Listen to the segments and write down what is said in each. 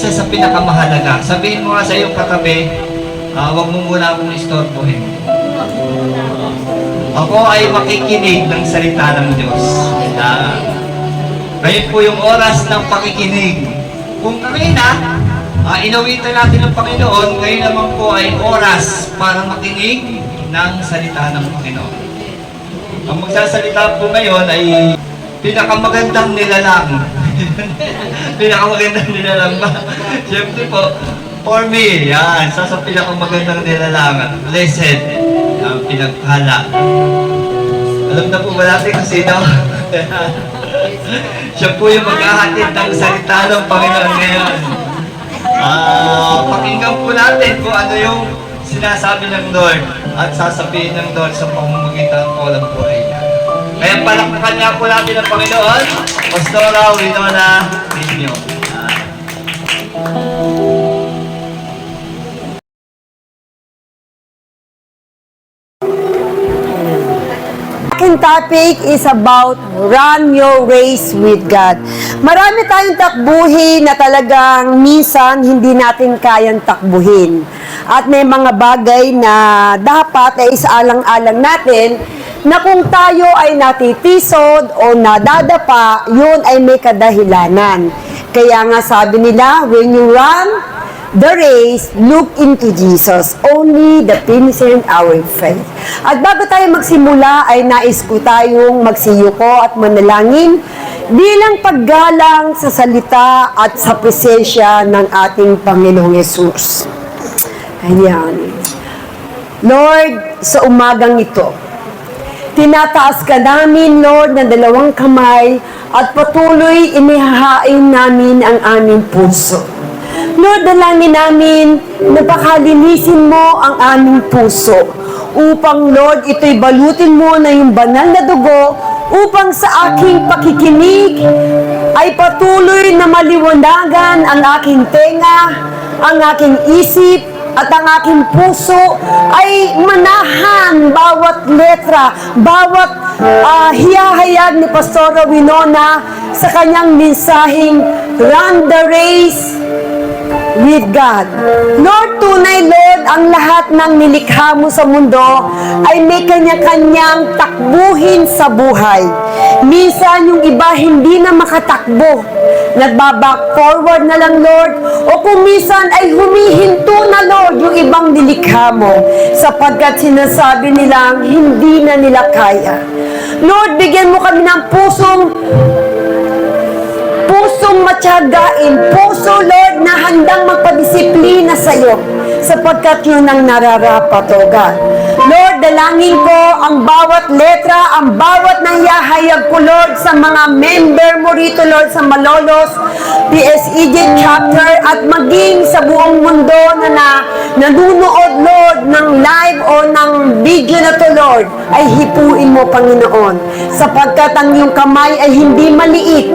isa sa pinakamahalaga. Sabihin mo nga sa iyong katabi, huwag mo muna akong istorbohin. Ako ay makikinig ng salita ng Diyos. Ngayon po yung oras ng pakikinig. Kung kanina, inawitan natin ng Panginoon, ngayon naman po ay oras para makinig ng salita ng Panginoon. Ang magsasalita po ngayon ay pinakamagandang nilalang. Pinakamagandang nilalang ba? Siyempre po, for me, yan, sa pinakamagandang nilalang, blessed, pinagpala. Alam na po ba natin kung sino? Siya po yung maghahatid ng salita ng Panginoon ngayon. Pakinggan po natin kung ano yung sinasabi ng Lord at sasabihin ng Lord sa pamamagitan ng walang buhay niya. Kaya palakpakan niya po natin ang Panginoon. Pastora Winona Ninyo. Aking topic is about run your race with God. Marami tayong takbuhin na talagang minsan hindi natin kayang takbuhin. At may mga bagay na dapat ay isaalang-alang natin na kung tayo ay natitisod o nadadapa, yun ay may kadahilanan. Kaya nga sabi nila, when you run the race, look into Jesus, only the finisher in our faith. At bago tayo magsimula, ay nais ko tayong magsiyuko at manalangin bilang paggalang sa salita at sa presensya ng ating Panginoong Yesus. Ayan. Lord, sa umagang ito, tinataas ka namin, Lord, ng dalawang kamay at patuloy inihahain namin ang aming puso. Lord, dalangin namin na pakalinisin mo ang aming puso upang, Lord, ito'y balutin mo na yung banal na dugo upang sa aking pakikinig ay patuloy na maliwanagan ang aking tenga, ang aking isip, at ang aking puso ay manahan bawat letra, bawat hiyahayag ni Pastora Winona sa kanyang mensaheng run the race with God. Lord, tunay, Lord, ang lahat ng nilikha mo sa mundo ay may kanya-kanyang takbuhin sa buhay. Minsan, yung iba hindi na makatakbo. Nagbaback forward na lang, Lord. O kung minsan ay humihinto na, Lord, yung ibang nilikha mo sapagkat sinasabi nilang hindi na nila kaya. Lord, bigyan mo kami ng pusong matyagain, puso, Lord, na handang magpadisiplina sa iyo, sapagkat yun ang nararapat, O God. Lord, dalangin ko ang bawat letra, ang bawat nahihayag ko, Lord, sa mga member mo rito, Lord, sa Malolos, PSEJ chapter, at maging sa buong mundo na nanunood, Lord, ng live o ng video na to, Lord, ay hipuin mo, Panginoon, sapagkat ang iyong kamay ay hindi maliit,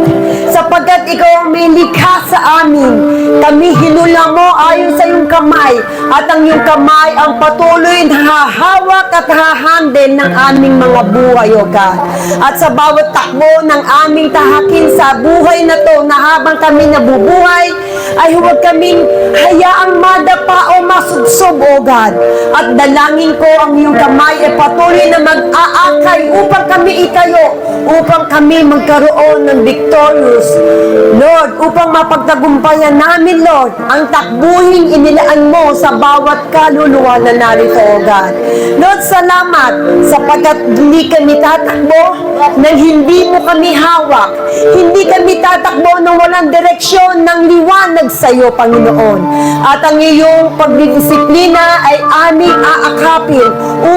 sapagkat ikaw ang may likha sa amin. Kami hinula mo ayon sa iyong kamay, at ang iyong kamay ang patuloy na hahawak at hahandle ng aming mga buhay, O God. At sa bawat takbo ng aming tahakin sa buhay na to, na habang kami nabubuhay, ay huwag kaming hayaang madapa o masubsob, O God. At dalangin ko ang iyong kamay ay patuloy na mag-aakay upang kami itayo, upang kami magkaroon ng victorious, Lord, upang mapagtagumpayan namin, Lord, ang takbuhin inilaan mo sa bawat kaluluwa na narito, O God. Lord, salamat sapagkat hindi kami tatakbo nang hindi mo kami hawak. Hindi kami tatakbo nang walang direksyon ng liwanag sa iyo, Panginoon. At ang iyong pagdidisiplina ay aming aakapin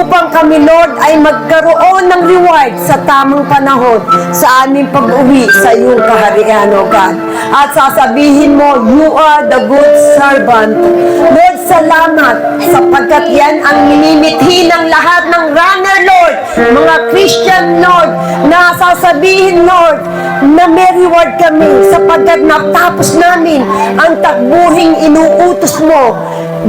upang kami, Lord, ay magkaroon ng reward sa tamang panahon sa aming pag-uwi sa iyong kaharian, O God. At sasabihin mo, you are the good servant. Lord, salamat sapagkat yan ang minimithi ng lahat ng runner, Lord, mga Christian, Lord, na sasabihin, Lord, na may reward kami sapagkat natapos namin ang takbuhing inuutos mo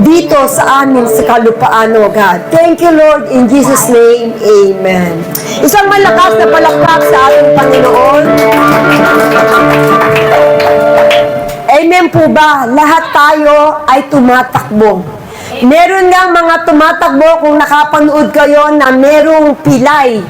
dito sa amin sa kalupaan, O God. Thank you, Lord, in Jesus' name, Amen. Isang malakas na palakpak sa ating Panginoon. Amen po ba? Lahat tayo ay tumatakbo. Meron nga mga tumatakbo, kung nakapanood kayo na merong pilay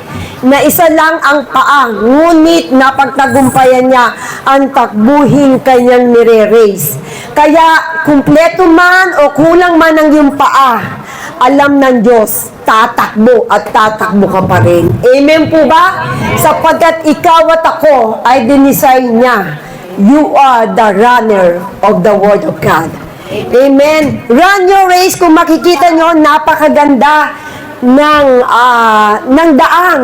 na isa lang ang paa, ngunit napagtagumpayan niya ang takbuhin kanyang nire-race. Kaya, kumpleto man o kulang man ang iyong paa, alam ng Diyos, tatakbo at tatakbo ka pa rin. Amen po ba? Sapagkat ikaw at ako ay dinesign niya. You are the runner of the Word of God. Amen. Run your race. Kung makikita nyo, napakaganda ng daan.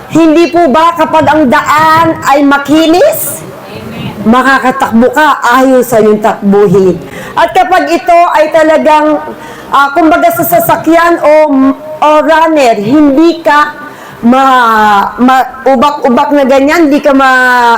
Hindi po ba kapag ang daan ay makinis, makakatakbo ka ayon sa iyong takbuhin. At kapag ito ay talagang, kumbaga sa sasakyan o runner, hindi ka ubak-ubak na ganyan, hindi ka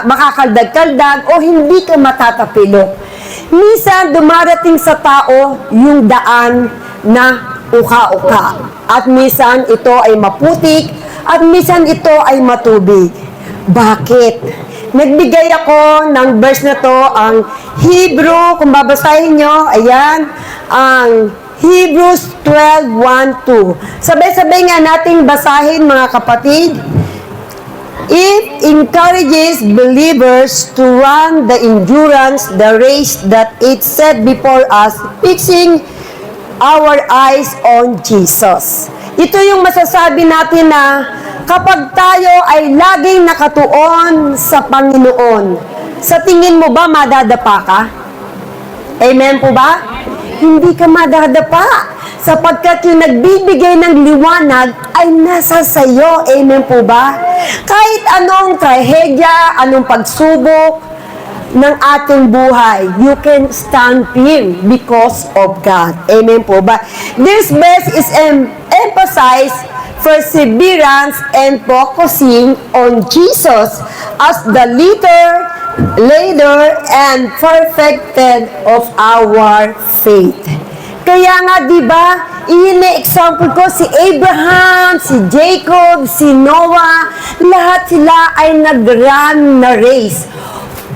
makakaldag-kaldag o hindi ka matatapilok. Minsan, dumarating sa tao yung daan na uka-uka. At minsan, ito ay maputik. At minsan, ito ay matubig. Bakit? Nagbigay ako ng verse na to, ang Hebrew, kung babasahin nyo, ayan, ang Hebrews 12:1-2. Sabay-sabay nga nating basahin, mga kapatid. It encourages believers to run the endurance, the race that it set before us, fixing our eyes on Jesus. Ito yung masasabi natin na kapag tayo ay laging nakatuon sa Panginoon, sa tingin mo ba madadapa ka? Amen po ba? Hindi ka madadapa. Sapagkat yung nagbibigay ng liwanag ay nasa sayo. Amen po ba? Kahit anong trahedya, anong pagsubok ng ating buhay, you can stand firm because of God. Amen po ba? This verse is emphasize perseverance and focusing on Jesus as the leader and perfected of our faith. Kaya nga, di ba, example ko, si Abraham, si Jacob, si Noah, lahat sila ay nag-run na race.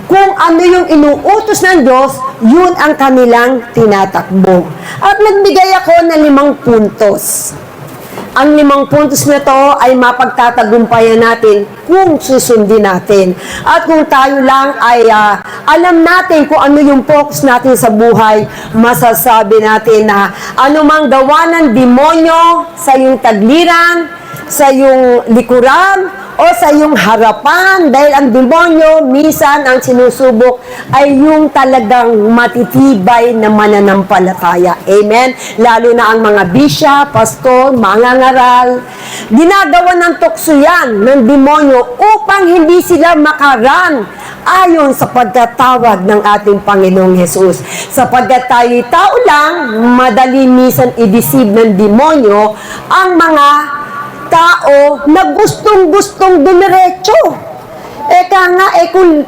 Kung ano yung inuutos ng Diyos, yun ang kanilang tinatakbo. At nagbigay ako ng 5 puntos. Ang 5 puntos na to ay mapagtatagumpayan natin kung susundin natin. At kung tayo lang ay alam natin kung ano yung focus natin sa buhay, masasabi natin na anumang gawa ng demonyo sa iyong tagliran, sa iyong likuran, o sa iyong harapan, dahil ang demonyo, minsan ang sinusubok ay yung talagang matitibay na mananampalataya. Amen? Lalo na ang mga bisya, pastor, mga ngaral. Ginagawa ng tukso yan ng demonyo upang hindi sila makaran ayon sa pagkatawag ng ating Panginoong Hesus. Sapagkat tayo'y tao lang, madali minsan i-deceive ng demonyo ang mga tao na gustong-gustong dumiretso. Eka nga, kung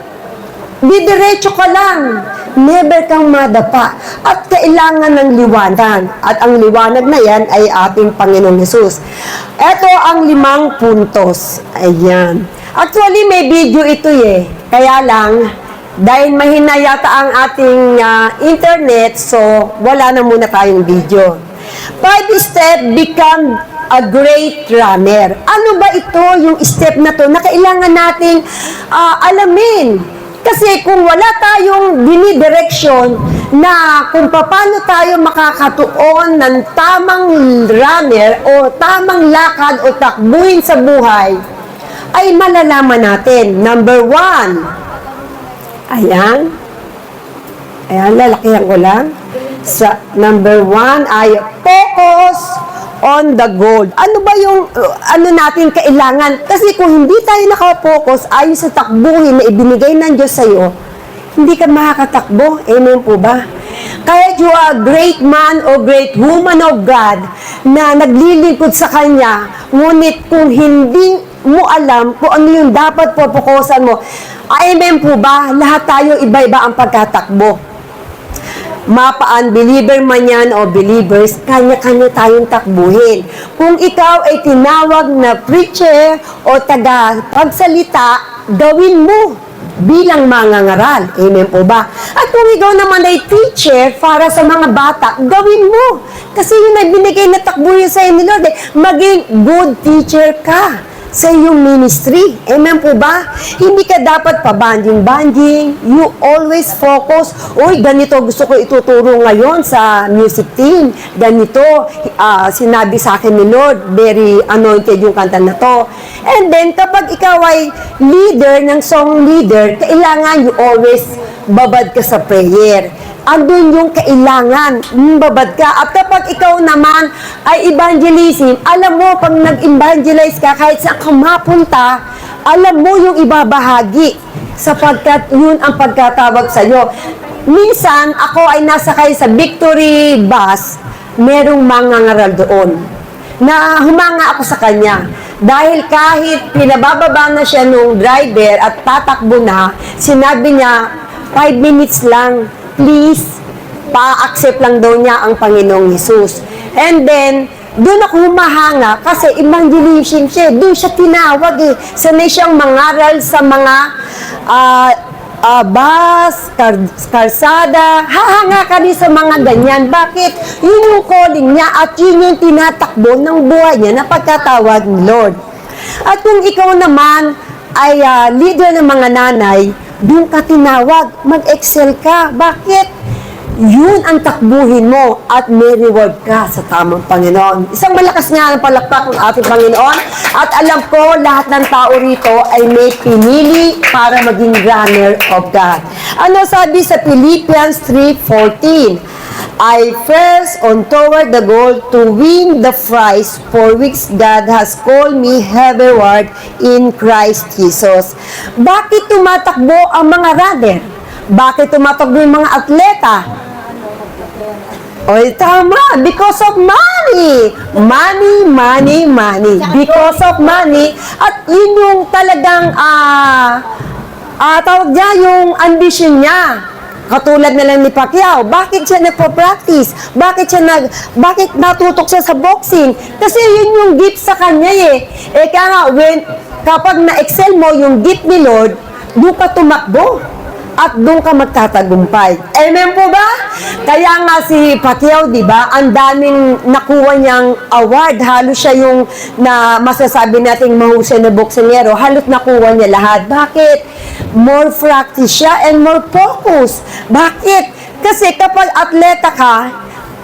didiretso ka lang, never kang madapa. At kailangan ng liwanag. At ang liwanag na yan ay ating Panginoong Hesus. Ito ang 5 puntos. Ayan. Actually, may video ito Kaya lang, dahil mahina yata ang ating internet, so wala na muna tayong video. 5 step become a great runner. Ano ba ito, yung step na to na kailangan nating alamin? Kasi kung wala tayong dinidireksyon na kung paano tayo makakatuon ng tamang runner o tamang lakad o takbuhin sa buhay, ay malalaman natin. Number 1. Ayan. Ayan, lalakihan ko lang. Sa number 1 ay focus on the goal. Ano ba yung natin kailangan? Kasi kung hindi tayo nakapokus ayon sa takbuhin na ibinigay ng Diyos sa'yo, hindi ka makakatakbo. Amen po ba? Kahit you are a great man o great woman of God na naglilingkod sa Kanya, ngunit kung hindi mo alam kung ano yung dapat pupukusan mo, amen po ba? Lahat tayo iba-iba ang pagkatakbo. Mapa-unbeliever man yan o believers, kanya-kanya tayong takbuhin. Kung ikaw ay tinawag na preacher o taga-pagsalita, gawin mo. bilang mangangaral. Amen po ba? At kung ikaw naman ay teacher para sa mga bata, gawin mo. Kasi yun ay binigay na takbuhin sa'yo ni Lord. Maging good teacher ka sa iyong ministry. Amen po ba? Hindi ka dapat pabanjing-banjing. You always focus, uy, ganito gusto ko ituturo ngayon sa music team. Ganito, sinabi sa akin ni Lord, very anointed yung kanta na to. And then, kapag ikaw ay leader ng song leader, kailangan you always babad ka sa prayer. Andun yung kailangan, babad ka. At kapag ikaw naman ay evangelism, alam mo, pag nag-evangelize ka, kahit saan ka mapunta, alam mo yung ibabahagi, sapagkat yun ang pagkatawag sa'yo. Minsan, ako ay nasakay sa Victory Bus, merong mangangaral doon, na humanga ako sa kanya. Dahil kahit pinabababa na siya nung driver at tatakbo na, sinabi niya, 5 minutes lang, please, pa-accept lang daw niya ang Panginoong Hesus. And then, doon ako humahanga kasi evangelism siya. Doon siya tinawag eh. Sanay siyang mangaral sa mga bus, karsada. Hahanga ka rin sa mga ganyan. Bakit? Yun yung calling niya at yun yung tinatakbo ng buhay niya na pagkatawag ni Lord. At kung ikaw naman ay leader ng mga nanay, doon ka tinawag, mag-excel ka. Bakit? Yun ang takbuhin mo at may reward ka sa tamang Panginoon. Isang malakas nga ang palakpak ng ating Panginoon at alam ko lahat ng tao rito ay may pinili para maging runner of God. Ano sabi sa Philippians 3:14? I first on toward the goal to win the prize for which God has called me heavenward in Christ Jesus. Bakit tumatakbo ang mga runner? Bakit tumatakbo yung mga atleta? Oy, tama. Because of money. Money, money, money. Because of money. At yun yung talagang, tawag niya, yung ambition niya. Katulad na lang ni Pacquiao. Bakit siya nagpo-practice? Bakit natutok siya sa boxing? Kasi yun yung gift sa kanya eh. Kaya nga, kapag na-excel mo yung gift ni Lord, doon ka tumakbo. At doon ka magtatagumpay. Amen po ba? Kaya nga si Pacquiao, di ba, ang daming nakuha niyang award. Halos siya yung na masasabi nating mahusay na boksingero. Halos nakuha niya lahat. Bakit? More practice siya and more focus. Bakit? Kasi kapag atleta ka,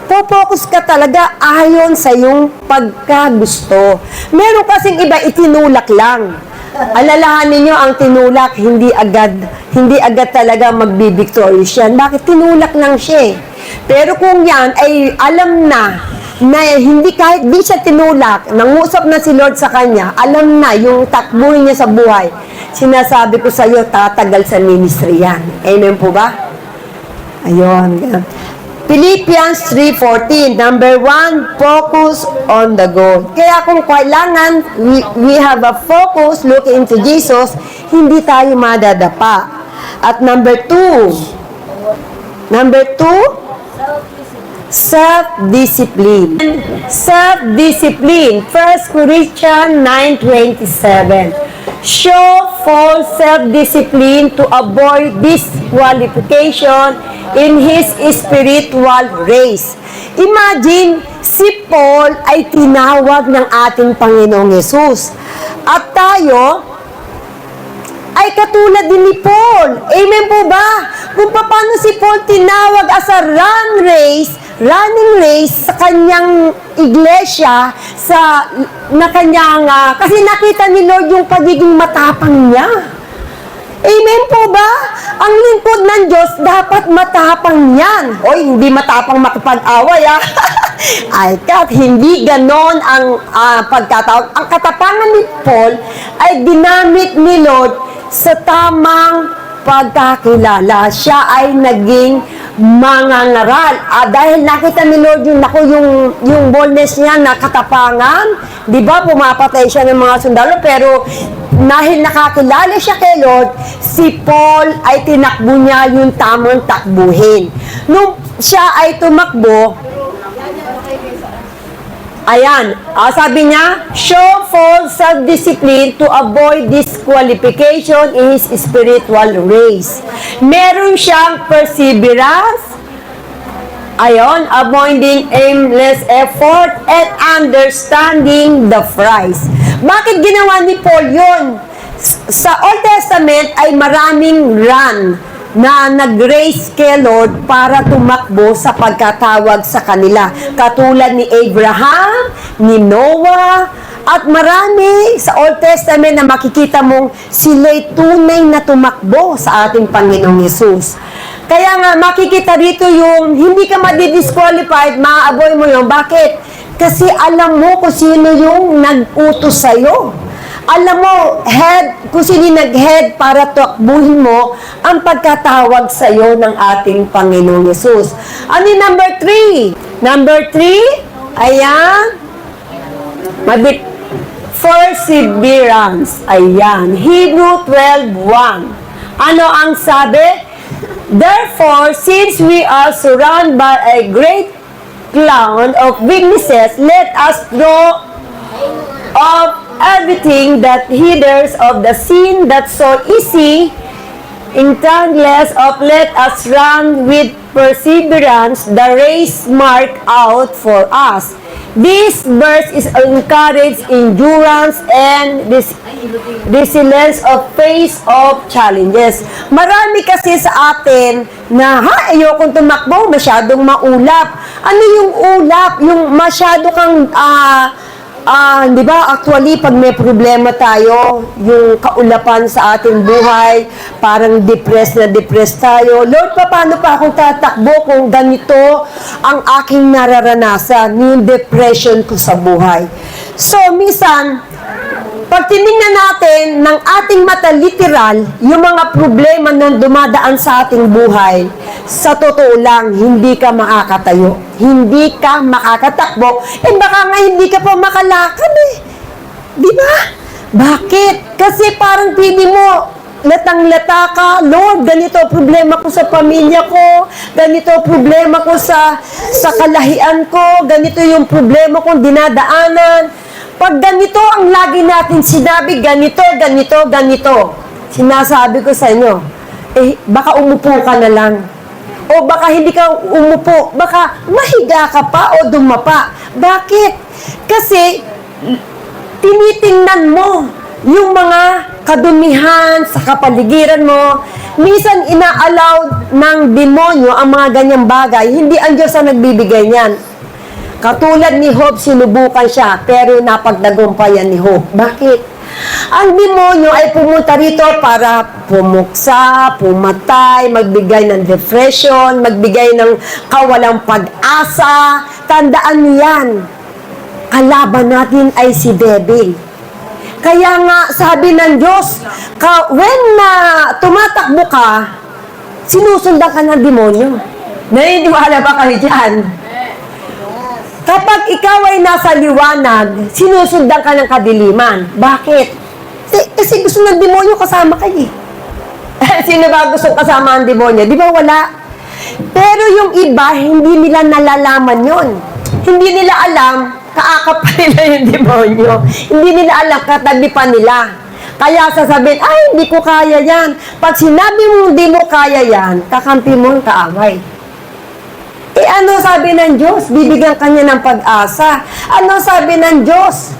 focus ka talaga ayon sa yung pagkagusto. Meron kasing iba itinulak lang. Alalahanin nyo ang tinulak, hindi agad talaga magbibictorious yan. Bakit? Tinulak lang siya eh. Pero kung yan ay alam na hindi kahit di siya tinulak, nangusap na si Lord sa kanya, alam na yung takbuhin niya sa buhay, sinasabi ko sa iyo, tatagal sa ministry yan. Amen po ba? Ayun. Philippians 3:14, number 1, focus on the goal. Kaya kung kailangan we have a focus, look into Jesus, hindi tayo madadapa. At number 2, self-discipline. Self-discipline, 1 Corinthians 9:27. Show full self-discipline to avoid disqualification in his spiritual race. Imagine, si Paul ay tinawag ng ating Panginoong Yesus. At tayo ay katulad din ni Paul. Amen po ba? Kung paano si Paul tinawag as a running race sa kanyang iglesia, kasi nakita ni Lord yung pagiging matapang niya. Amen po ba? Ang lingkod ng Diyos, dapat matapang yan. Oy, hindi matapang makipag-away, Ay, hindi ganon ang pagkatawag. Ang katapangan ni Paul ay ginamit ni Lord sa tamang pagkakilala. Siya ay naging mangangaral. Dahil nakita ni Lord yung boldness niya na katapangan, di ba, pumapatay siya ng mga sundalo, pero dahil nakakilala siya kay Lord, si Paul ay tinakbo niya yung tamang takbuhin. Nung siya ay tumakbo, Ayan, sabi niya, show full self-discipline to avoid disqualification in his spiritual race. Meron siyang perseverance, ayon, avoiding aimless effort and understanding the price. Bakit ginawa ni Paul yun? Sa Old Testament ay maraming run na nag-race kay Lord para tumakbo sa pagkatawag sa kanila. Katulad ni Abraham, ni Noah, at marami sa Old Testament na makikita mong sila'y tunay na tumakbo sa ating Panginoong Yesus. Kaya nga, makikita dito yung hindi ka madi-disqualified, maaavoy mo yun. Bakit? Kasi alam mo kung sino yung nag-utos sa'yo. Alam mo, kung sino yung nag-head para takbuhin mo ang pagkatawag sa'yo ng ating Panginoong Yesus. Ano yung number 3? Number 3, ayan, perseverance. Ayan, Hebrew 12:1. Ano ang sabi? Therefore, since we are surrounded by a great cloud of witnesses, let us draw off everything that hinders of the sin that so easy entangles of, let us run with perseverance the race marked out for us. This verse is encourage endurance and resilience of face of challenges. Marami kasi sa atin na, ayokong tumakbo, masyadong maulap. Ano yung ulap? Yung masyado kang, di ba, actually, pag may problema tayo, yung kaulapan sa ating buhay, parang depressed tayo. Lord, paano pa akong tatakbo kung ganito ang aking nararanasan, yung depression ko sa buhay? So, minsan, pag tinignan natin ng ating mata literal, yung mga problema na dumadaan sa ating buhay, sa totoo lang, hindi ka makakatayo. Hindi ka makakatakbo. Baka nga hindi ka pa makalakad Di ba? Bakit? Kasi parang pili mo, latang-lata ka, Lord, ganito problema ko sa pamilya ko, ganito problema ko sa kalahian ko, ganito yung problema kong dinadaanan. Pag ganito ang lagi natin sinabi, ganito. Sinasabi ko sa inyo, baka umupo ka na lang. O baka hindi ka umupo, baka mahiga ka pa o dumapa. Bakit? Kasi tinitingnan mo yung mga kadumihan sa kapaligiran mo. Minsan ina-allow ng demonyo ang mga ganyang bagay. Hindi ang Diyos ang nagbibigay niyan. Katulad ni Job, sinubukan siya, pero napagdagumpayan ni Job. Bakit? Ang demonyo ay pumunta rito para pumuksa, pumatay, magbigay ng depression, magbigay ng kawalang pag-asa. Tandaan niyan, kalaban natin ay si devil. Kaya nga, sabi ng Diyos, when tumatakbo ka, sinusundan ka ng demonyo. Naniniwala ba kayo dyan? Kapag ikaw ay nasa liwanag, sinusundan ka ng kadiliman. Bakit? Kasi gusto ng demonyo kasama kayo. Sino ba gusto kasama ang demonyo? Di ba wala? Pero yung iba, hindi nila nalalaman yon. Hindi nila alam, kaakap pa nila yung demonyo. Hindi nila alam, katabi pa nila. Kaya sasabihin, hindi ko kaya yan. Pag sinabi mo hindi mo kaya yan, kakampi mo ang kaaway. Ano sabi ng Diyos? Bibigyan kanya ng pag-asa. Ano sabi ng Diyos?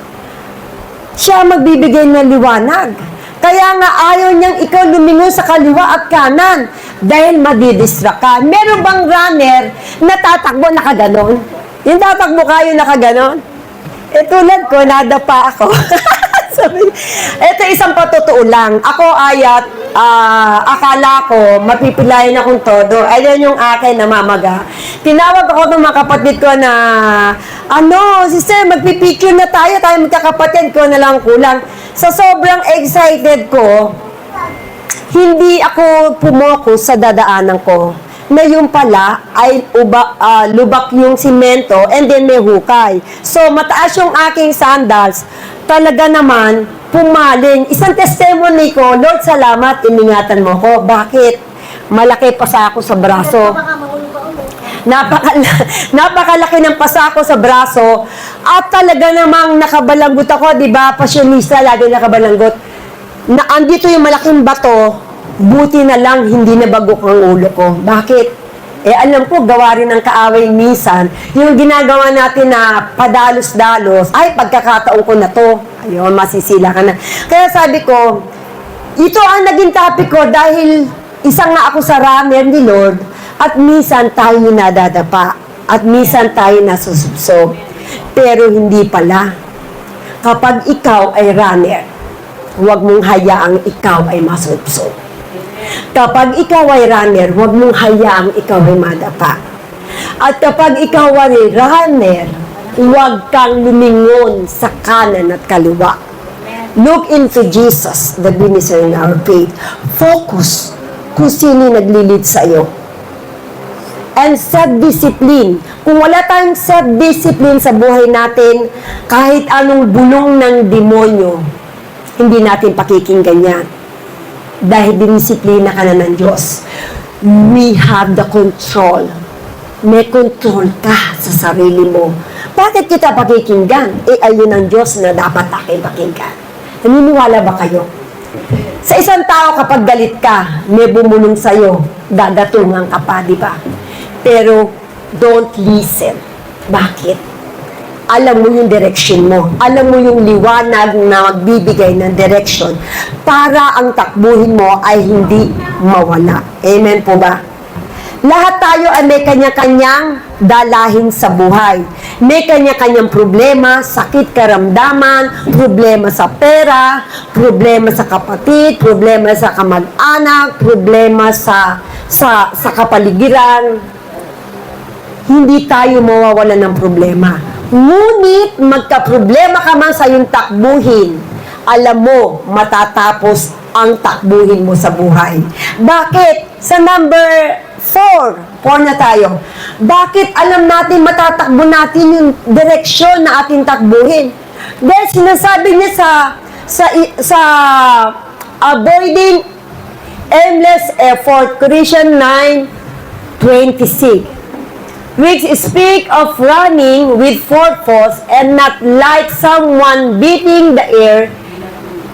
Siya magbibigay ng liwanag. Kaya nga ayaw niyang ikaw lumingon sa kaliwa at kanan dahil madidistract ka. Meron bang runner na tatakbo nakaganon? Yung tatakbo kayo nakaganon? Tulad ko, nadapa ako. Ito isang patotoo lang. Ako ayat, akala ko, mapipilayan akong todo. Ayun yung akin na mamaga. Tinawag ako ng mga kapatid ko na, sister, magpipicture na tayo magkakapatid ko na lang kulang. Sa sobrang excited ko, hindi ako pumokus sa dadaanan ko. Na yung pala ay lubak yung simento and then may hukay. So, mataas yung aking sandals. Talaga naman, pumaling. Isang testimony ko, Lord, salamat, iningatan mo ko. Bakit? Malaki pa sa ako sa braso. Napakalaki ng pasako sa braso at talaga namang nakabalanggot ako, di ba? Pasyonista, lagi nakabalanggot. Andito yung malaking bato, buti na lang hindi nabagok ang ulo ko. Bakit? Alam ko, gawa rin ng kaaway minsan, yung ginagawa natin na padalos-dalos, ay, pagkakataon ko na to. Ayun, masisila ka na. Kaya sabi ko, ito ang naging topic ko dahil isa nga ako sa runner ni Lord at minsan tayo nadadapa at minsan tayo nasusubsob. Pero hindi pala. Kapag ikaw ay runner, huwag mong hayaang ikaw ay masubsob. Kapag ikaw ay runner, huwag mong hayaang ikaw ay madapa. At kapag ikaw ay runner, huwag kang lumingon sa kanan at kaliwa. Look into Jesus, the finisher in our faith. Focus kung sino naglilid sa iyo. And self-discipline. Kung wala tayong self-discipline sa buhay natin, kahit anong bulong ng demonyo, hindi natin pakikinggan yan. Dahil dinisiplina ka na ng Diyos. We have the control. May control ka sa sarili mo. Bakit kita pakikinggan? Ayun ang Diyos na dapat aking pakinggan. Naniniwala ba kayo? Sa isang tao kapag galit ka, may bumulong sa'yo, gagatungan ka pa, di ba? Pero, don't listen. Bakit? Alam mo yung direction mo. Alam mo yung liwanag na magbibigay ng direction para ang takbuhin mo ay hindi mawala. Amen po ba? Lahat tayo ay may kanya-kanyang dalahin sa buhay. May kanya-kanyang problema, sakit, karamdaman, problema sa pera, problema sa kapatid, problema sa kamag-anak, problema sa kapaligiran. Hindi tayo mawawala ng problema. Ngunit magka-problema ka man sa iyong takbuhin, alam mo, matatapos ang takbuhin mo sa buhay. Bakit? Sa number 4 na tayo. Bakit alam natin matatakbo natin yung direksyon na ating takbuhin? Dahil sinasabi niya sa avoiding aimless effort, Colossians 9:26. Which speak of running with purpose and not like someone beating the air.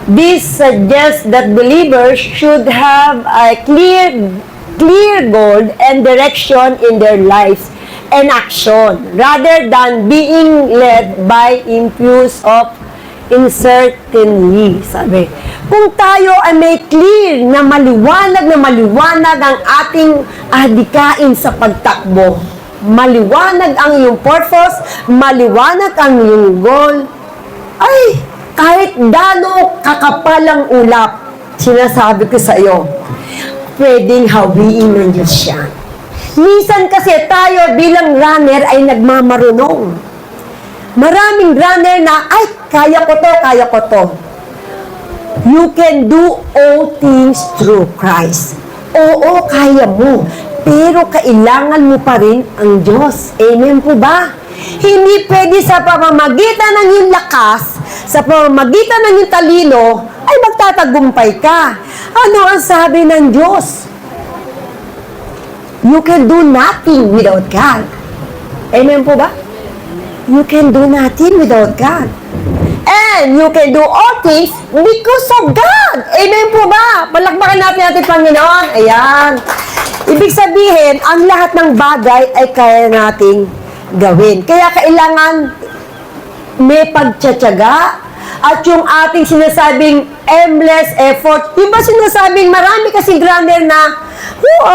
This suggests that believers should have a clear goal and direction in their lives and action rather than being led by impulse of uncertainty. Sabi, kung tayo ay may clear na maliwanag ang ating adikain sa pagtakbo, maliwanag ang iyong purpose, maliwanag ang iyong goal, ay, kahit dano kakapalang ulap, sinasabi ko sa iyo, pwedeng hawiin ng Diyos siya. Minsan kasi tayo bilang runner ay nagmamarunong. Maraming runner na, ay, kaya ko to. You can do all things through Christ. Oo, kaya mo. Pero kailangan mo pa rin ang Diyos. Amen po ba? Hindi pwede sa pamamagitan ng iyong lakas, sa pamamagitan ng iyong talino, ay magtatagumpay ka. Ano ang sabi ng Diyos? You can do nothing without God. Amen po ba? You can do nothing without God. And you can do all things because of God. Amen po ba? Palakpakan natin ating Panginoon. Ayan. Ibig sabihin, ang lahat ng bagay ay kaya nating gawin. Kaya kailangan may pagtsatsaga at yung ating sinasabing aimless effort. Yung ba sinasabing marami kasing runner na,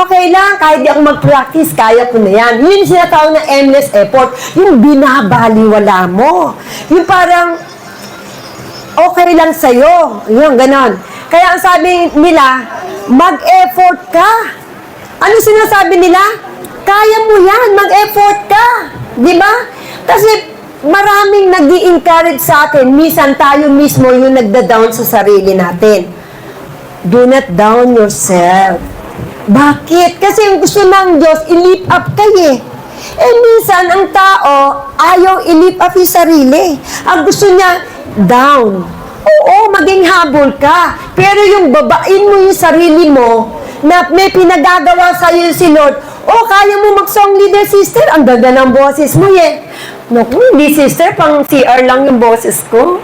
okay lang, kahit di ako mag-practice, kaya ko na yan. Yun yung sinatawag na aimless effort. Yung binabaliwala mo. Yung parang, okay lang sa'yo. Yung ganon. Kaya ang sabi nila, mag-effort ka. Ano sinasabi nila? Kaya mo yan, mag-effort ka. Di ba? Kasi maraming nag-i-encourage sa atin. Minsan tayo mismo yung nagda-down sa sarili natin. Do not down yourself. Bakit? Kasi ang gusto ng Diyos, i-lift up kayo. Minsan ang tao, ayaw i-lift up yung sarili. Ang gusto niya, down. Oo, maging habol ka. Pero yung babain mo yung sarili mo, na may pinagagawa sa iyo si Lord, Oh, kaya mo mag-song leader, sister? Ang ganda ng boses mo, eh. Naku, hindi, sister. Pang CR lang yung boses ko.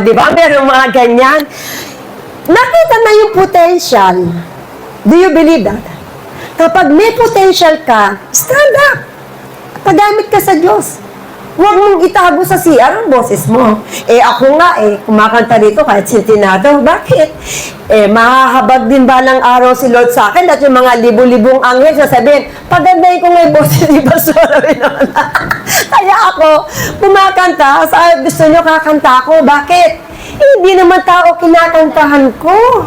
Di ba? Meron mga ganyan. Nakita na yung potential. Do you believe that? Kapag may potential ka, stand up. Pagamit ka sa Diyos. Huwag mong itago sa CR ang boses mo. Ako nga, kumakanta dito kahit sintinado. Bakit? Mahahabag din balang araw si Lord sa akin at yung mga libu-libong anghel sasabihin, pagandahin ko nga yung boses ni Pastor Winona. Kaya ako, kumakanta, gusto nyo kakanta ako. Bakit? Hindi naman tao kinakantahan ko.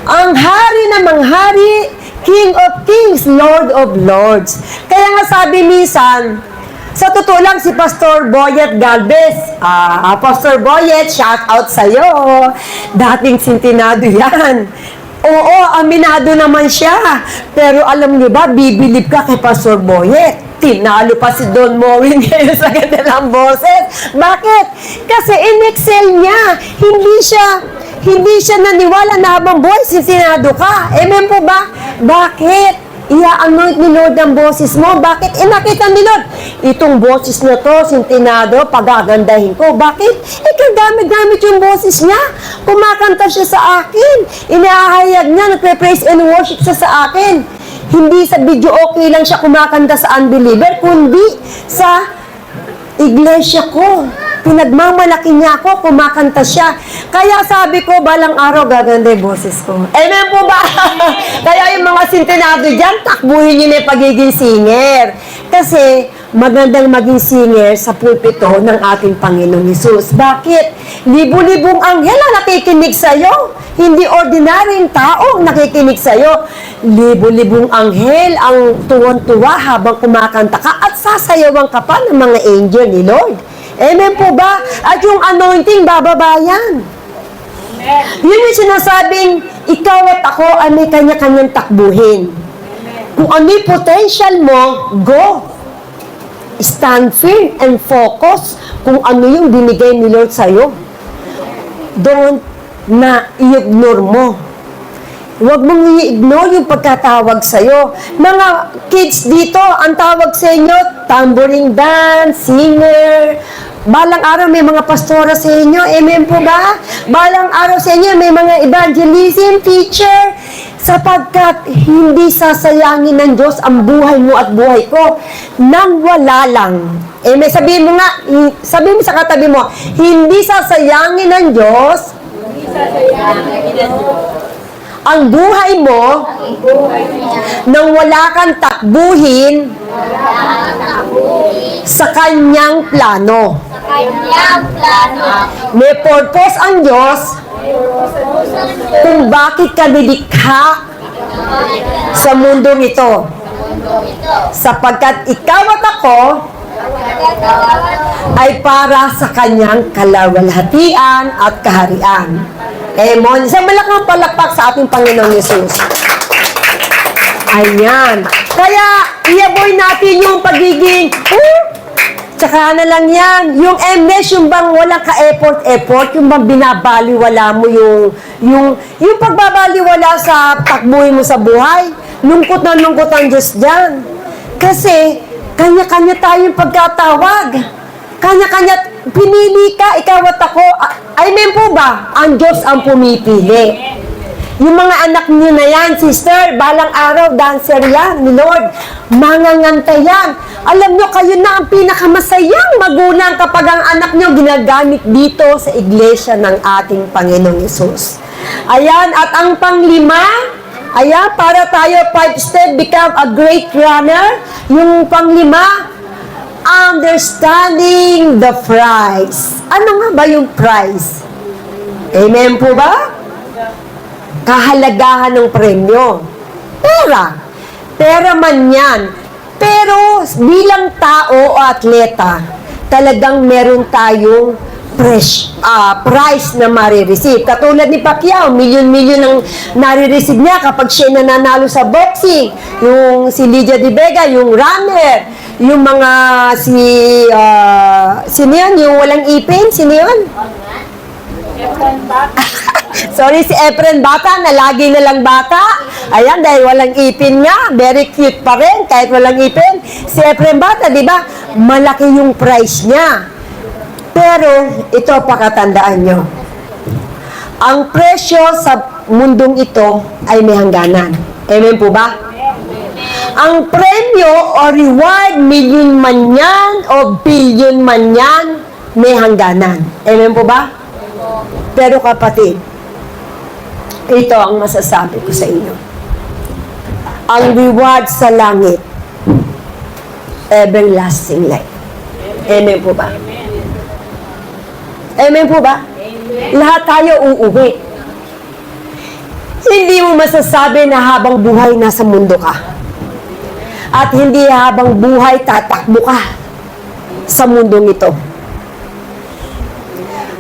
Ang hari na manghari, King of Kings, Lord of Lords. Kaya nga sabi minsan, sa totoo lang, si Pastor Boyet Galvez, Pastor Boyet, shout out sa'yo. Dating sintinado yan. Oo, aminado naman siya. Pero alam niyo ba, bibilib ka kay Pastor Boyet. Tinalo pa si Don Mowin ngayon sa kanilang boses. Bakit? Kasi in-excel niya. Hindi siya naniwala na habang buhay, sintinado ka. Amen po ba? Bakit? I-anoint ni Lord ang boses mo. Bakit? Nakita ni Lord, itong boses na to, sintinado, pagagandahin ko. Bakit? Gamit-gamit yung boses niya. Kumakanta siya sa akin. Inahayag niya, nagpe-praise and worship siya sa akin. Hindi sa video okay lang siya kumakanta sa unbeliever, kundi sa iglesia ko. Pinagmamalaki niya ako, kumakanta siya. Kaya sabi ko, balang araw gaganda yung boses ko. Amen po ba? Kaya yung mga sintinado dyan, takbuhin nyo na yung pagiging singer. Kasi magandang maging singer sa pulpito ng ating Panginoong Hesus. Bakit? Libu-libong anghel ang nakikinig sa'yo. Hindi ordinaryong tao ang nakikinig sa'yo. Libu-libong anghel ang tuwan-tuwa habang kumakanta ka at sasayawan ka pa ng mga angel ni Lord. Amen po ba? At yung anointing, bababa yan. Yun yung sinasabing, ikaw at ako ay may kanya-kanyang takbuhin. Kung ano yung potential mo, go. Stand firm and focus kung ano yung binigay ni Lord sa'yo. Don't na i-ignore mo. Huwag mong i-ignore yung pagkatawag sa'yo. Mga kids dito, ang tawag sa inyo, tambourine dance, singer. Balang araw may mga pastora sa inyo. Amen po ba? Balang araw sa inyo may mga evangelism teacher. Sapagkat hindi sasayangin ng Diyos ang buhay mo at buhay ko nang wala lang. Amen. Sabihin mo nga, sabihin mo sa katabi mo, hindi sasayangin ng Diyos ang buhay mo nang wala kang takbuhin sa kanyang plano. May purpose ang Diyos kung bakit ka nilikha sa mundong ito. Sapagkat ikaw at ako ay para sa kanyang kalawalhatian at kaharian. Amen. Isang malakang palakpak sa ating Panginoong Yesus. Ayan. Kaya, i-avoid natin yung pagiging, tsaka na lang yan. Yung MS, yung bang walang ka-effort, yung bang binabaliwala mo yung pagbabaliwala sa takbuhin mo sa buhay. Lungkot na lungkot ang Diyos dyan. Kasi, kanya-kanya tayong pagkatawag. Kanya-kanya, pinili ka, ikaw at ako. Amen po ba? Ang Diyos ang pumipili. Yung mga anak niyo na yan, sister, balang araw, dancer yan, ni Lord. Manganganta yan. Alam nyo, kayo na ang pinakamasayang magulang kapag ang anak nyo ginagamit dito sa iglesia ng ating Panginoong Yesus. Ayan, at ang panglima, ayan, para tayo 5-step, become a great runner. Yung panglima, understanding the prize. Ano nga ba yung prize? Amen po ba? Kahalagahan ng premyo. Pera. Pera man yan. Pero bilang tao o atleta, talagang meron tayong prize na marireceive. Katulad ni Pacquiao, milyon-milyon ang nare-receive niya kapag siya nananalo sa boxing. Yung si Lydia De Vega, yung runner. Yung mga sino yun? Yung walang ipin? Sino yun? Sorry si Efren bata, na lagi na lang bata. Ayan, dahil walang ipin nga, very cute pa rin, kahit walang ipin. Si Efren bata, di ba? Malaki yung price niya. Pero, ito pakatandaan nyo. Ang presyo sa mundong ito ay may hangganan. Amen po ba? Ang premyo o reward, million man yan o billion man yan, may hangganan. Amen po ba? Pero kapatid, ito ang masasabi ko sa inyo. Ang reward sa langit, everlasting life. Amen po ba? Amen po ba? Lahat tayo uuwi. Hindi mo masasabi na habang buhay nasa mundo ka. At hindi habang buhay tatakbo ka sa mundong ito.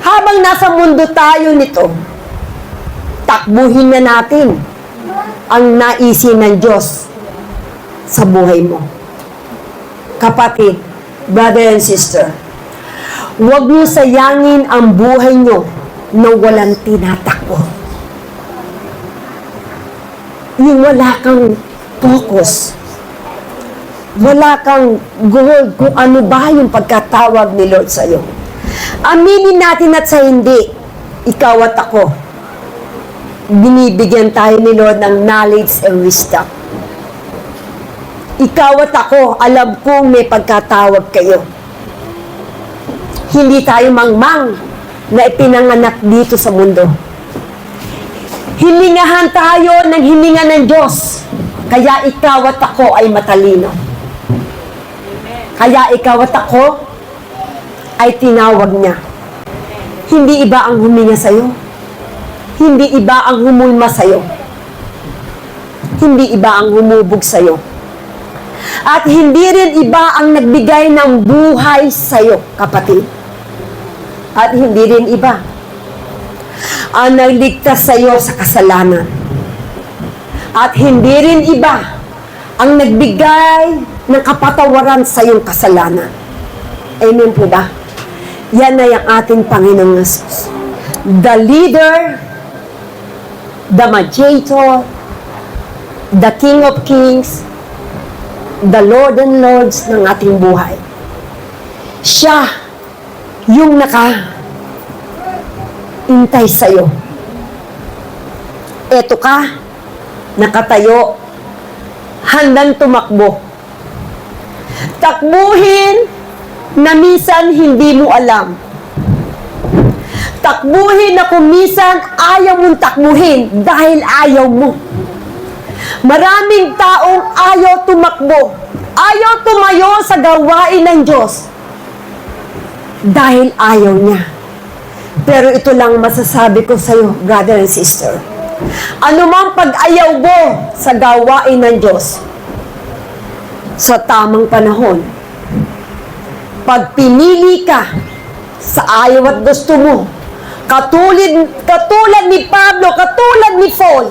Habang nasa mundo tayo nito, takbuhin na natin ang naisin ng Diyos sa buhay mo. Kapatid, brother and sister, huwag niyo sayangin ang buhay niyo na walang tinatakbo. Yung wala kang focus, wala kang goal kung ano ba yung pagkatawag ni Lord sa'yo. Aminin natin at sa hindi, ikaw at ako, binibigyan tayo ni Lord ng knowledge and wisdom. Ikaw at ako, alam kong may pagkatawag kayo. Hindi tayo mangmang na ipinanganak dito sa mundo. Hiningahan tayo ng hininga ng Diyos. Kaya ikaw at ako ay matalino. Kaya ikaw at ako ay tinawag niya. Hindi iba ang huminga sa'yo. Hindi iba ang humulma sa'yo. Hindi iba ang humubog sa'yo. At hindi rin iba ang nagbigay ng buhay sa'yo, kapatid. At hindi rin iba ang nagligtas sa'yo sa kasalanan. At hindi rin iba ang nagbigay ng kapatawaran sa iyong kasalanan. Amen po ba? Yan ay ang ating Panginoong Yesus. The leader, the mediator, the King of Kings, the Lord and Lords ng ating buhay. Siya yung intay sa'yo. Eto ka, nakatayo, handang tumakbo. Takbuhin na minsan hindi mo alam. Takbuhin na kung minsan ayaw mong takbuhin dahil ayaw mo. Maraming taong ayaw tumakbo, ayaw tumayo sa gawain ng Diyos dahil ayaw niya. Pero ito lang masasabi ko sa iyo, brother and sister. Ano mang pag-ayaw mo sa gawain ng Diyos, sa tamang panahon, pag pinili ka sa ayaw at gusto mo, katulad ni Pablo, katulad ni Paul,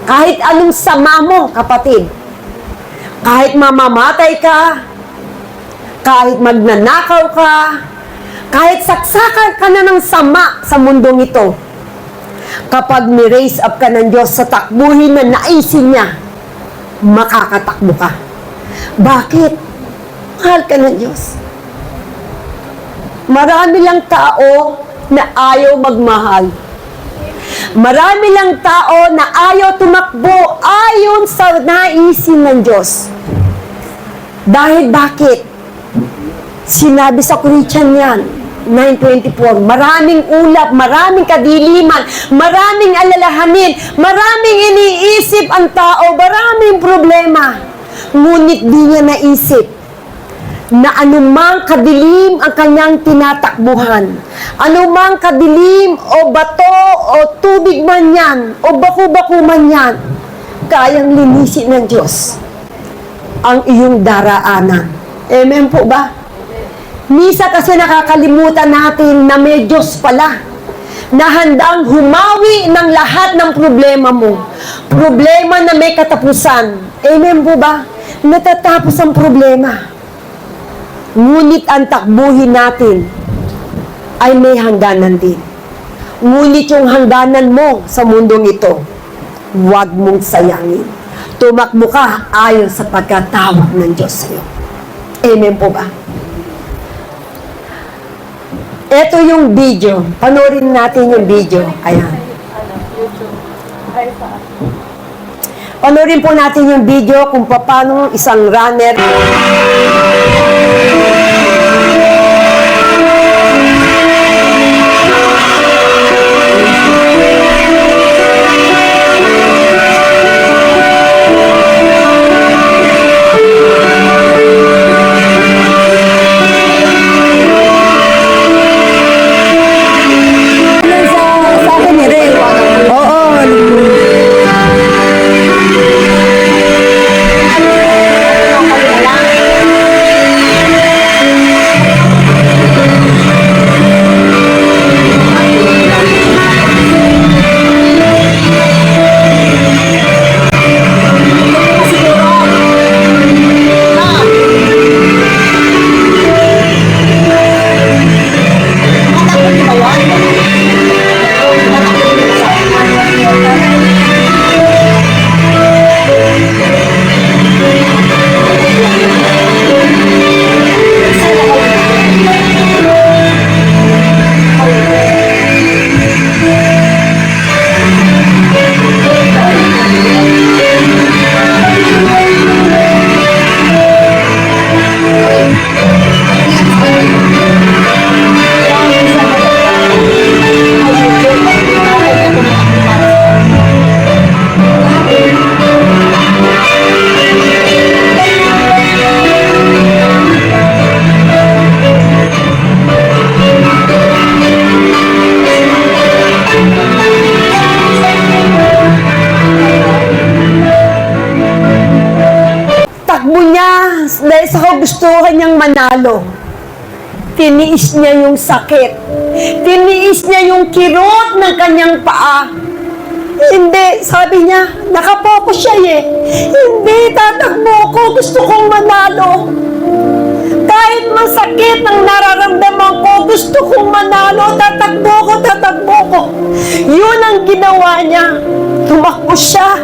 kahit anong sama mo, kapatid, kahit mamamatay ka, kahit magnanakaw ka, kahit saksakan ka na ng sama sa mundong ito, kapag ni-raise up ka ng Diyos sa takbuhin na naisin niya, makakatakbo ka. Bakit? Mahal ka ng Diyos. Marami lang tao na ayaw magmahal. Marami lang tao na ayaw tumakbo ayon sa naisin ng Diyos. Dahil bakit? Sinabi sa Corinthians yan, 9:24, maraming ulap, maraming kadiliman, maraming alalahanin, maraming iniisip ang tao, maraming problema. Ngunit di niya naisip na anumang kadilim ang kanyang tinatakbuhan, anumang kadilim o bato o tubig man yan, o baku-baku man yan, kayang linisin ng Diyos ang iyong daraanan. Amen po ba? Misa kasi nakakalimutan natin na may Diyos pala na handang humawi ng lahat ng problema mo. Problema na may katapusan. Amen po ba? Natatapos ang problema. Ngunit ang takbuhin natin ay may hangganan din. Ngunit yung hangganan mo sa mundong ito, huwag mong sayangin. Tumakbo ka ayon sa pagkatawag ng Diyos sa'yo. Amen po ba? Ito yung video. Panoorin natin yung video. Ayan. Panoorin po natin yung video kung paano isang runner. Sa akin ni Ray. Oo. Takbo niya dahil sa kagustuhan niyang manalo. Tiniis niya yung sakit. Tiniis niya yung kirot ng kanyang paa. Hindi, sabi niya, nakapokus siya eh. Hindi, tatakbo ko, gusto kong manalo. Kahit masakit ang nararamdaman ko, gusto kong manalo, tatakbo ko. Yun ang ginawa niya. Tumakbo siya.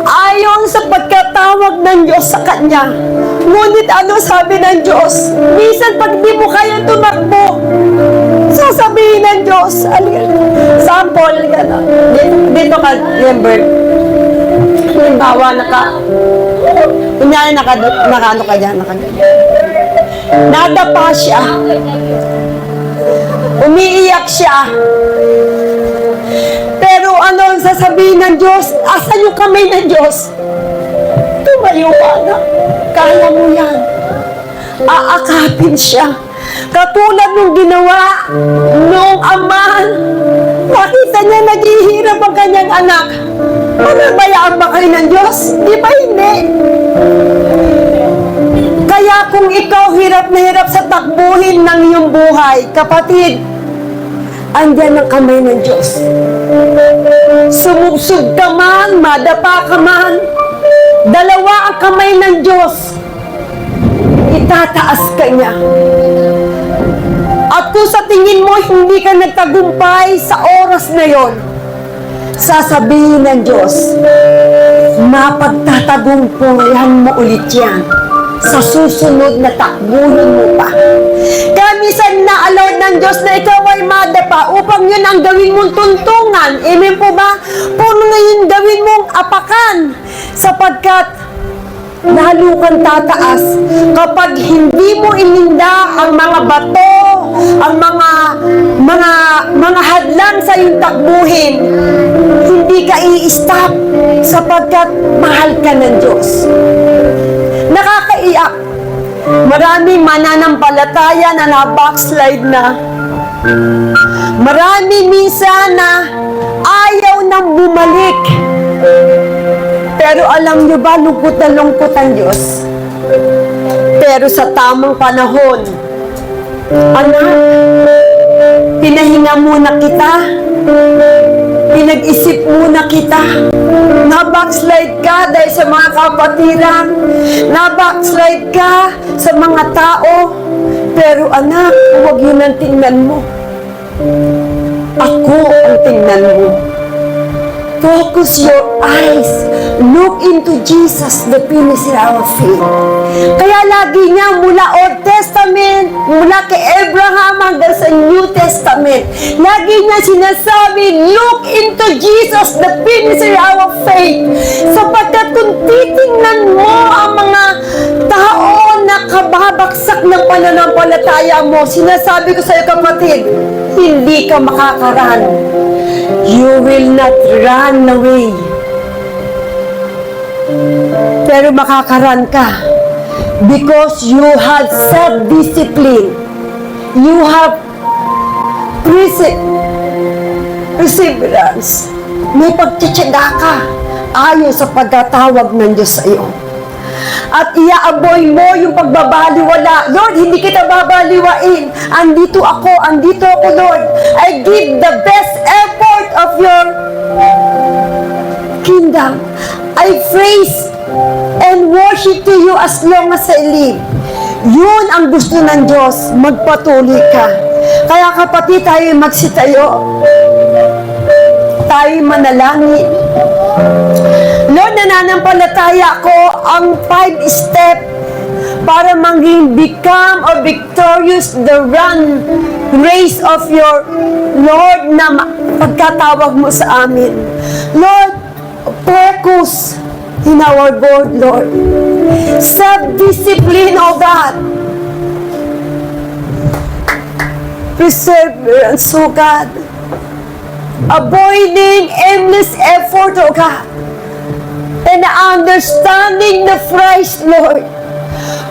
Ayon sa pagkatawag ng Diyos sa kanya. Ngunit ano sabi ng Diyos? Minsan pag di mo kaya tumakbo, sasabihin ng Diyos, sample, dito ka, Lambert. Halimbawa, kunyari nakano ka dyan, nadapa siya. Umiiyak siya. Pero ano ang sasabihin ng Diyos? Asan yung kamay ng Diyos? Tumayo ka na. Kaya mo yan. Aakapin siya. Katulad nung ginawa nung ama. Nakita niya naghihirap ang kanyang anak. Panabayaan ba kayo ng Diyos? Di ba hindi? Kaya kung ikaw hirap na hirap sa takbuhin ng iyong buhay, kapatid, andyan ang kamay ng Diyos. Sumubsog ka man, madapa ka man, dalawa ang kamay ng Diyos. Itataas ka niya. At kung sa tingin mo hindi ka nagtagumpay sa oras na yon, sasabihin ng Diyos, mapagtatagumpayan mo ulit yan sa susunod na takbuhin mo pa. Kaya minsan na-allowed ng Diyos na ikaw ay madapa upang yun ang gawin mong tuntungan. Amen po ba? Puno ngayon gawin mong apakan sapagkat lalo kang tataas kapag hindi mo ininda ang mga bato, ang mga hadlang sa iyong takbuhin. Hindi ka i-stop sapagkat mahal ka ng Diyos. Nakakaiyak. Maraming mananampalataya na na-backslide na. Marami minsan na ayaw nang bumalik. Pero alam nyo ba, lungkot na lungkot ang Diyos. Pero sa tamang panahon, anak, pinahinga muna kita. Pinag-isip muna kita. Na-backslide ka dahil sa mga kapatiran. Na-backslide ka sa mga tao. Pero anak, huwag yun ang tingnan mo. Ako ang tingnan mo. Focus your eyes. Look into Jesus, the finisher of faith. Kaya lagi niya mula Old Testament, mula kay Abraham hanggang sa New Testament, lagi niya sinasabi, look into Jesus, the finisher of faith. Sapagkat kung titingnan mo ang mga tao na kababaksak ng pananampalataya mo, sinasabi ko sa iyo kapatid, hindi ka makakaran. You will not run away. Pero makakaran ka because you have self-discipline. You have perseverance. May pagtityaga ka ayon sa pagkatawag ng Diyos sa iyo. At iaaboy mo yung pagbabaliwala. Lord, hindi kita babaliwain. Andito ako, Lord. I give the best effort of your kingdom. I praise and worship to you as long as I live. Yun ang gusto ng Diyos. Magpatuloy ka. Kaya kapatid, tayo magsitayo. Tayo manalangin. Lord, nananampalataya ko ang 5 step para maging become or victorious the race of your Lord na pagkatawag mo sa amin. Lord, focus in our God, Lord. Self-discipline, O God. Perseverance, O God. Avoiding aimless effort, O God. And understanding the price, Lord.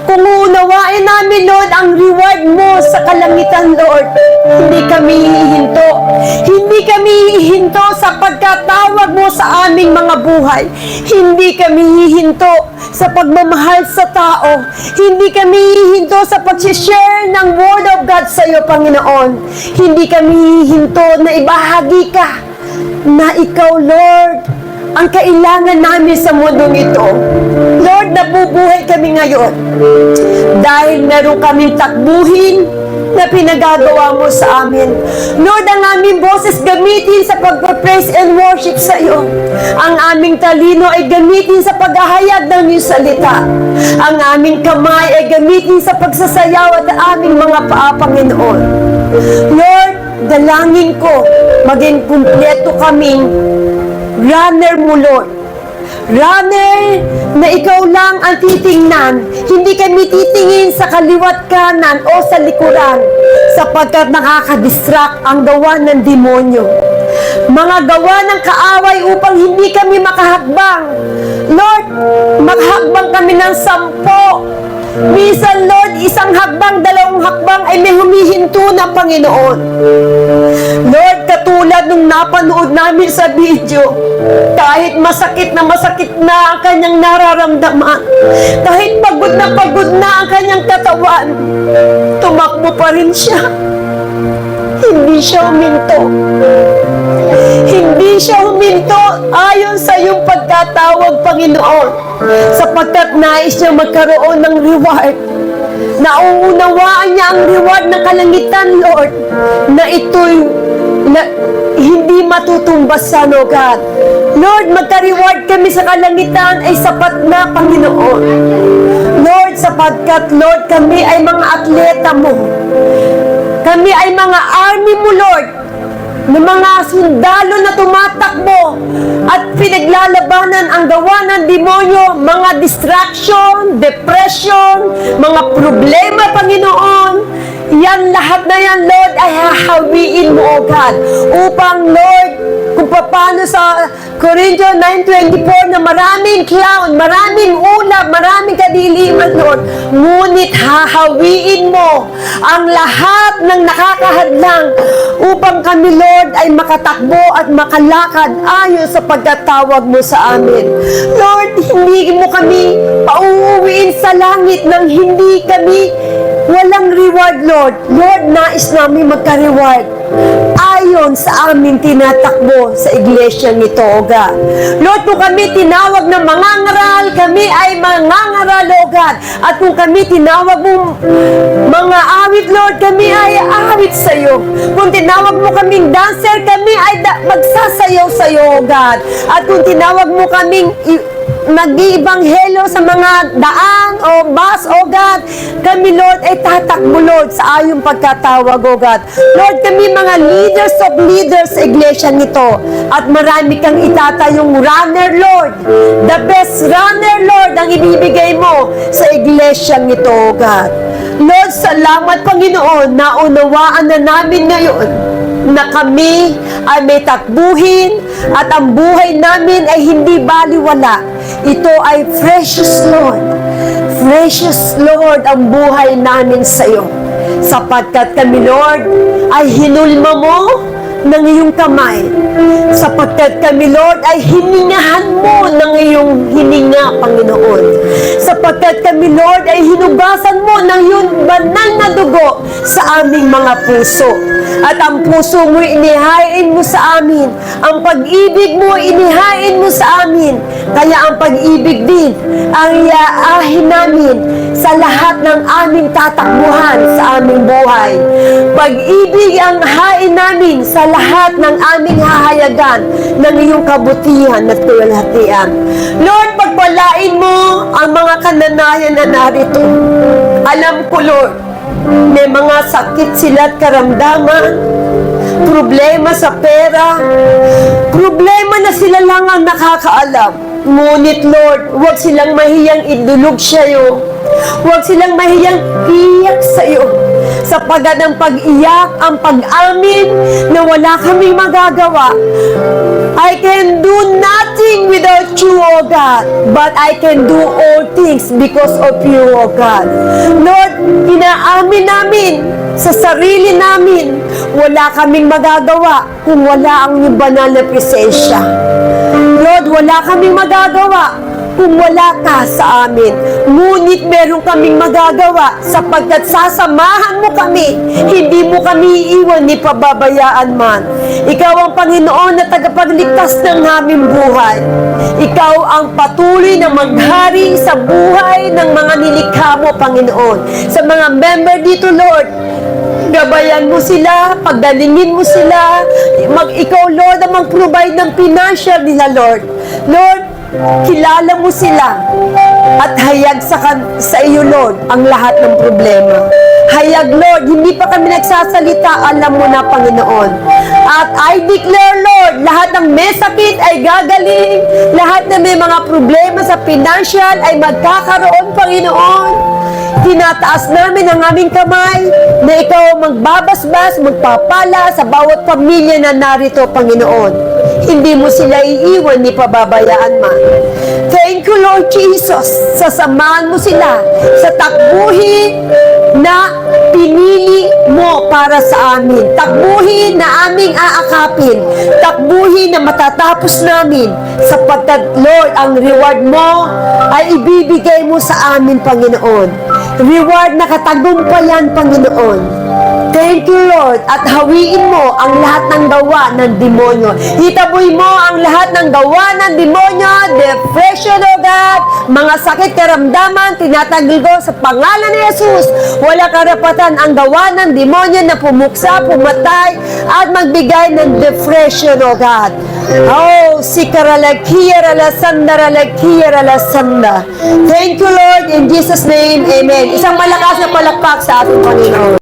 Kung unawain namin, Lord, ang reward mo sa kalangitan, Lord, hindi kami hihinto. Hindi kami hihinto sa pagkatawag mo sa aming mga buhay. Hindi kami hihinto sa pagmamahal sa tao. Hindi kami hihinto sa pag-share ng Word of God sa iyo, Panginoon. Hindi kami hihinto na ibahagi ka na ikaw, Lord, ang kailangan namin sa mundong ito. Lord, nabubuhay kami ngayon dahil meron kaming takbuhin na pinagagawa mo sa amin. Lord, ang aming boses gamitin sa pag-praise and worship sa iyo. Ang aming talino ay gamitin sa paghahayag ng iyong salita. Ang aming kamay ay gamitin sa pagsasayaw at aming mga paa, Panginoon. Lord, dalangin ko maging kumpleto kaming runner mo, Lord. Runner na ikaw lang ang titingnan. Hindi kami titingin sa kaliwat kanan o sa likuran sapagkat nakaka-distract ang gawa ng demonyo. Mga gawa ng kaaway upang hindi kami makahakbang. Lord, makahakbang kami ng 10. Minsan, Lord, isang hakbang, 2 hakbang ay may humihinto na, Panginoon. Lord, katulad nung napanood namin sa video, kahit masakit na ang kanyang nararamdaman, kahit pagod na ang kanyang katawan, tumakbo pa rin siya. Hindi siya huminto. Hindi siya huminto ayon sa iyong pagkatawag, Panginoon, sapagkat nais niya magkaroon ng reward. Nauunawaan niya ang reward ng kalangitan, Lord, na ito'y hindi matutumbasan, O God. Lord, magka-reward kami sa kalangitan ay sapat na, Panginoon. Lord, sapagkat, Lord, kami ay mga atleta mo. Kami ay mga army mo, Lord, na mga sundalo na tumatakbo at pinaglalabanan ang gawa ng demonyo, mga distraction, depression, mga problema, Panginoon. Yan, lahat na yan, Lord, ay hahawiin mo, O God, upang, Lord, kung paano sa Corinthians 9:24 na maraming clown, maraming ulap, maraming kadiliman, Lord, ngunit hahawiin mo ang lahat ng nakakahadlang upang kami, Lord, ay makatakbo at makalakad ayon sa pagkatawag mo sa amin. Lord, hindi mo kami pauuwiin sa langit nang hindi kami walang reward, Lord. Lord, nais namin magka-reward. ayon sa aming tinatakbo sa iglesia nito, O God. Lord, kung kami tinawag na mangangaral, kami ay mangangaral, O God. At kung kami tinawag mo mga awit, Lord, kami ay awit sa iyo. Kung tinawag mo kaming dancer, kami ay magsasayaw sa iyo, O God. At kung tinawag mo kaming nag-iibanghelo sa mga daan o bus, O God, kami, Lord, ay tatakbo, Lord, sa ayong pagkatawag, O God. Lord, kami mga leaders of leaders sa iglesia nito, at marami kang itatayong runner, Lord. The best runner, Lord, ang ibibigay mo sa iglesia nito, O God. Lord, salamat, Panginoon, naunawaan na namin ngayon na kami ay may takbuhin at ang buhay namin ay hindi baliwala. Ito ay precious, Lord. Precious, Lord, ang buhay namin sa iyo. Sapagkat kami, Lord, ay hinulma mo ng iyong kamay. Sapagkat kami, Lord, ay hiningahan mo ng iyong hininga, Panginoon. Sapagkat kami, Lord, ay hinugasan mo ng iyong banal na dugo sa aming mga puso. At ang puso mo inihain mo sa amin. Ang pag-ibig mo inihain mo sa amin. Kaya ang pag-ibig din ang iaahin namin sa lahat ng aming tatakbuhan sa aming buhay. Pag-ibig ang hain namin sa lahat ng aming hahayagan ng iyong kabutihan at kalwalhatian. Lord, pagpalain mo ang mga kananayan na narito. Alam ko, Lord, may mga sakit sila at karamdaman, problema sa pera, problema na sila lang ang nakakaalam. Ngunit, Lord, huwag silang mahiyang idulog sa iyo. Huwag silang mahiyang iyak sa iyo. Sapagat ang pag-iyak, ang pag-amin na wala kaming magagawa. I can do nothing without you, O God, but I can do all things because of you, O God. Lord, inaamin namin sa sarili namin, wala kaming magagawa kung wala ang iyong banal na presensya. Lord, wala kaming magagawa kung wala ka sa amin. Ngunit meron kaming magagawa sapagkat sasamahan mo kami. Hindi mo kami iiwan ni pababayaan man. Ikaw ang Panginoon na tagapagligtas ng aming buhay. Ikaw ang patuloy na maghari sa buhay ng mga nilikha mo, Panginoon. Sa mga member dito, Lord, gabayan mo sila, pagdalingin mo sila, ikaw, Lord, ang mag-provide ng financial nila, Lord. Lord, kilala mo sila at hayag sa iyo, Lord, ang lahat ng problema. Hayag, Lord, hindi pa kami nagsasalita, alam mo na, Panginoon. At I declare, Lord, lahat ng may sakit ay gagaling, lahat na may mga problema sa financial ay magkakaroon, Panginoon. Tinataas namin ang aming kamay na ikaw magbabasbas, magpapala sa bawat pamilya na narito, Panginoon. Hindi mo sila iiwan ni pababayaan man. Thank you, Lord Jesus. Sasamahan mo sila sa takbuhin na pinili mo para sa amin. Takbuhin na aming aakapin. Takbuhin na matatapos namin. Sapagkat, Lord, ang reward mo ay ibibigay mo sa amin, Panginoon. Reward na katagumpayan, Panginoon. Thank you, Lord, at hawiin mo ang lahat ng gawa ng demonyo. Hitaboy mo ang lahat ng gawa ng demonyo, depression, O God, mga sakit, karamdaman, tinatagil ko sa pangalan ni Jesus. Wala karapatan ang gawa ng demonyo na pumuksa, pumatay, at magbigay ng depression, O God. Oh, Thank you, Lord, in Jesus' name, Amen. Isang malakas na palakpak sa ating Panginoon.